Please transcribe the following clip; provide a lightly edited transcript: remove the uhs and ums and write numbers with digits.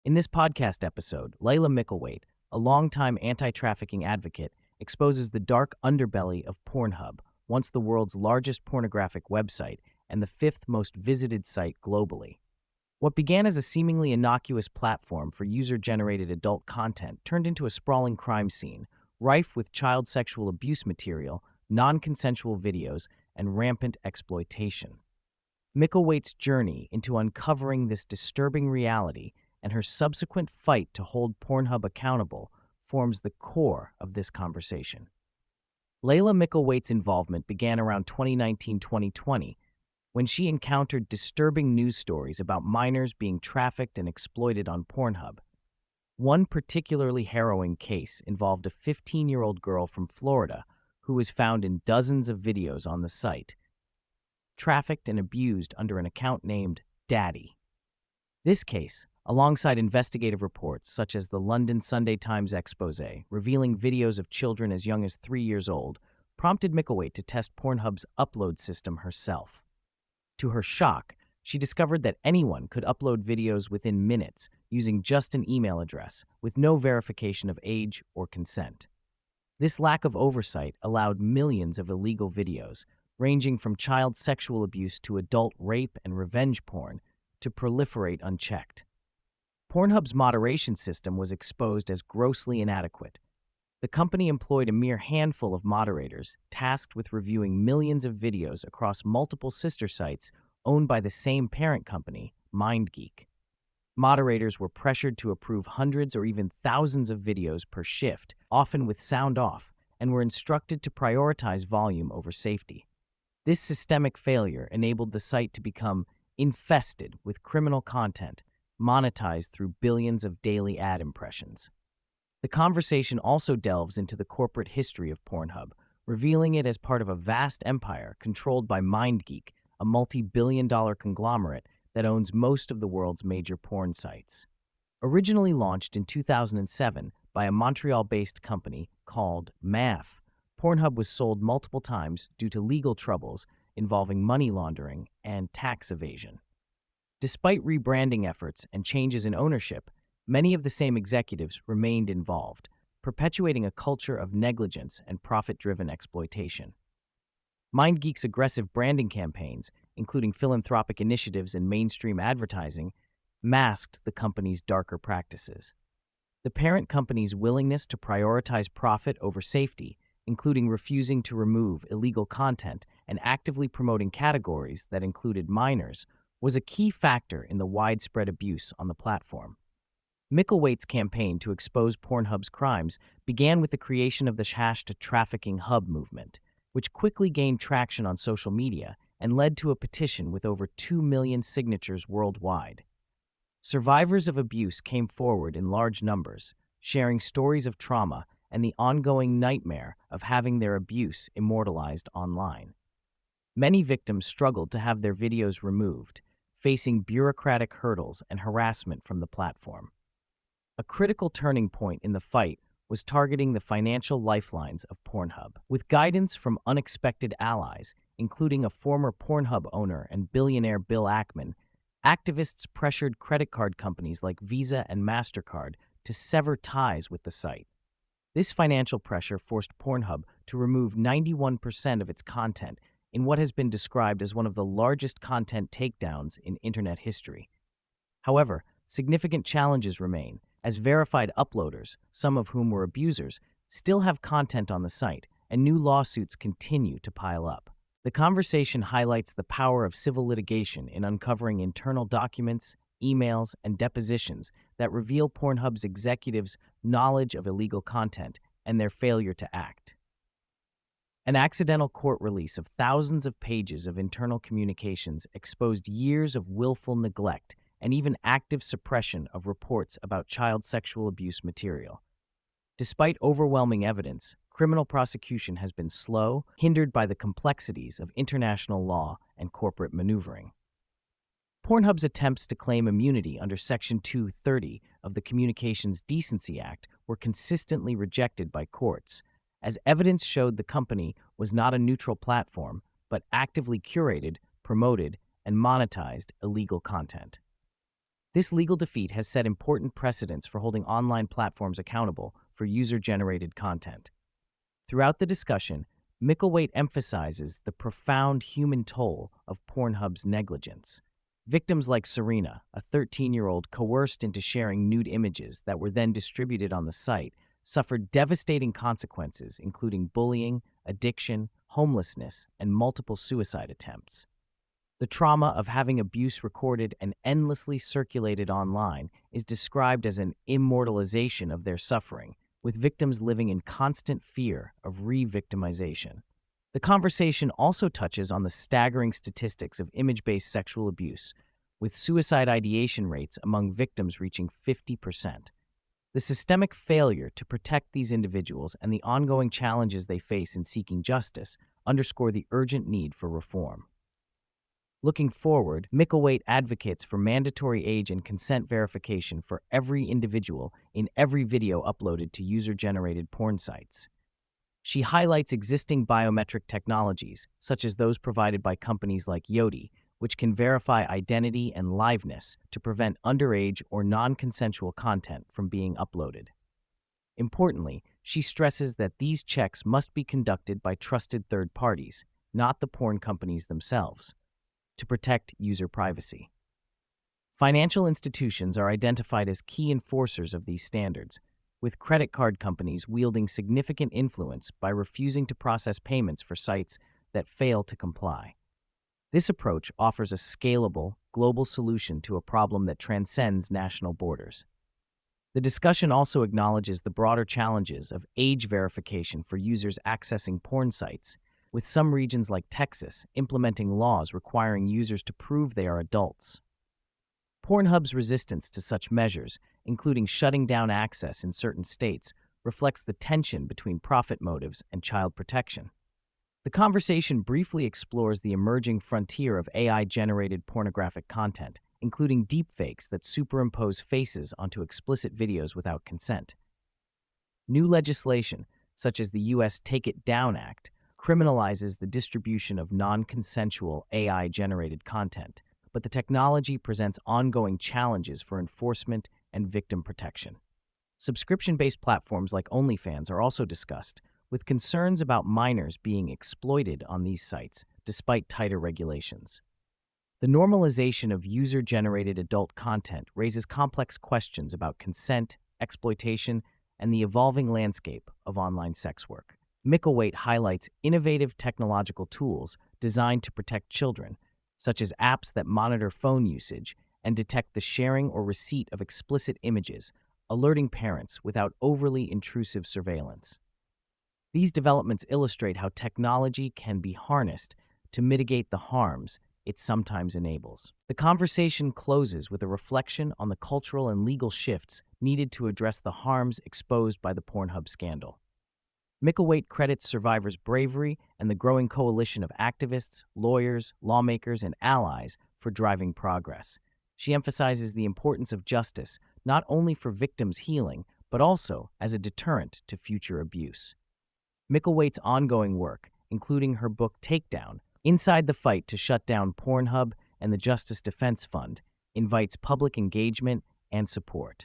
In this podcast episode, Laila Mickelwait, a longtime anti-trafficking advocate, exposes the dark underbelly of Pornhub, once the world's largest pornographic website and the fifth most visited site globally. What began as a seemingly innocuous platform for user-generated adult content turned into a sprawling crime scene, rife with child sexual abuse material, non-consensual videos, and rampant exploitation. Mickelwait's journey into uncovering this disturbing reality and her subsequent fight to hold Pornhub accountable forms the core of this conversation. Laila Mickelwait's involvement began around 2019-2020 when she encountered disturbing news stories about minors being trafficked and exploited on Pornhub. One particularly harrowing case involved a 15-year-old girl from Florida who was found in dozens of videos on the site, trafficked and abused under an account named Daddy. This case, alongside investigative reports such as the London Sunday Times expose revealing videos of children as young as 3 years old, prompted Mickelwait to test Pornhub's upload system herself. To her shock, she discovered that anyone could upload videos within minutes using just an email address, with no verification of age or consent. This lack of oversight allowed millions of illegal videos, ranging from child sexual abuse to adult rape and revenge porn, to proliferate unchecked. Pornhub's moderation system was exposed as grossly inadequate. The company employed a mere handful of moderators tasked with reviewing millions of videos across multiple sister sites owned by the same parent company, MindGeek. Moderators were pressured to approve hundreds or even thousands of videos per shift, often with sound off, and were instructed to prioritize volume over safety. This systemic failure enabled the site to become infested with criminal content, monetized through billions of daily ad impressions. The conversation also delves into the corporate history of Pornhub, revealing it as part of a vast empire controlled by MindGeek, a multi-billion-dollar conglomerate that owns most of the world's major porn sites. Originally launched in 2007 by a Montreal-based company called MAF, Pornhub was sold multiple times due to legal troubles involving money laundering and tax evasion. Despite rebranding efforts and changes in ownership, many of the same executives remained involved, perpetuating a culture of negligence and profit-driven exploitation. MindGeek's aggressive branding campaigns, including philanthropic initiatives and mainstream advertising, masked the company's darker practices. The parent company's willingness to prioritize profit over safety, including refusing to remove illegal content and actively promoting categories that included minors, was a key factor in the widespread abuse on the platform. Mickelwait's campaign to expose Pornhub's crimes began with the creation of the anti-trafficking hub movement, which quickly gained traction on social media and led to a petition with over 2 million signatures worldwide. Survivors of abuse came forward in large numbers, sharing stories of trauma and the ongoing nightmare of having their abuse immortalized online. Many victims struggled to have their videos removed, facing bureaucratic hurdles and harassment from the platform. A critical turning point in the fight was targeting the financial lifelines of Pornhub. With guidance from unexpected allies, including a former Pornhub owner and billionaire Bill Ackman, activists pressured credit card companies like Visa and MasterCard to sever ties with the site. This financial pressure forced Pornhub to remove 91% of its content in what has been described as one of the largest content takedowns in internet history. However, significant challenges remain, as verified uploaders, some of whom were abusers, still have content on the site, and new lawsuits continue to pile up. The conversation highlights the power of civil litigation in uncovering internal documents, emails, and depositions that reveal Pornhub's executives' knowledge of illegal content and their failure to act. An accidental court release of thousands of pages of internal communications exposed years of willful neglect and even active suppression of reports about child sexual abuse material. Despite overwhelming evidence, criminal prosecution has been slow, hindered by the complexities of international law and corporate maneuvering. Pornhub's attempts to claim immunity under Section 230 of the Communications Decency Act were consistently rejected by courts, as evidence showed the company was not a neutral platform, but actively curated, promoted, and monetized illegal content. This legal defeat has set important precedents for holding online platforms accountable for user-generated content. Throughout the discussion, Mickelwait emphasizes the profound human toll of Pornhub's negligence. Victims like Serena, a 13-year-old coerced into sharing nude images that were then distributed on the site, suffered devastating consequences, including bullying, addiction, homelessness, and multiple suicide attempts. The trauma of having abuse recorded and endlessly circulated online is described as an immortalization of their suffering, with victims living in constant fear of re-victimization. The conversation also touches on the staggering statistics of image-based sexual abuse, with suicide ideation rates among victims reaching 50%. The systemic failure to protect these individuals and the ongoing challenges they face in seeking justice underscore the urgent need for reform. Looking forward, Mickelwait advocates for mandatory age and consent verification for every individual in every video uploaded to user-generated porn sites. She highlights existing biometric technologies, such as those provided by companies like Yoti, which can verify identity and liveness to prevent underage or non-consensual content from being uploaded. Importantly, she stresses that these checks must be conducted by trusted third parties, not the porn companies themselves, to protect user privacy. Financial institutions are identified as key enforcers of these standards, with credit card companies wielding significant influence by refusing to process payments for sites that fail to comply. This approach offers a scalable, global solution to a problem that transcends national borders. The discussion also acknowledges the broader challenges of age verification for users accessing porn sites, with some regions like Texas implementing laws requiring users to prove they are adults. Pornhub's resistance to such measures, including shutting down access in certain states, reflects the tension between profit motives and child protection. The conversation briefly explores the emerging frontier of AI-generated pornographic content, including deepfakes that superimpose faces onto explicit videos without consent. New legislation, such as the U.S. Take It Down Act, criminalizes the distribution of non-consensual AI-generated content, but the technology presents ongoing challenges for enforcement and victim protection. Subscription-based platforms like OnlyFans are also discussed, with concerns about minors being exploited on these sites despite tighter regulations. The normalization of user-generated adult content raises complex questions about consent, exploitation, and the evolving landscape of online sex work. Mickelwait highlights innovative technological tools designed to protect children, such as apps that monitor phone usage and detect the sharing or receipt of explicit images, alerting parents without overly intrusive surveillance. These developments illustrate how technology can be harnessed to mitigate the harms it sometimes enables. The conversation closes with a reflection on the cultural and legal shifts needed to address the harms exposed by the Pornhub scandal. Mickelwait credits survivors' bravery and the growing coalition of activists, lawyers, lawmakers, and allies for driving progress. She emphasizes the importance of justice, not only for victims' healing, but also as a deterrent to future abuse. Mickelwait's ongoing work, including her book Takedown, Inside the Fight to Shut Down Pornhub and the Justice Defense Fund, invites public engagement and support.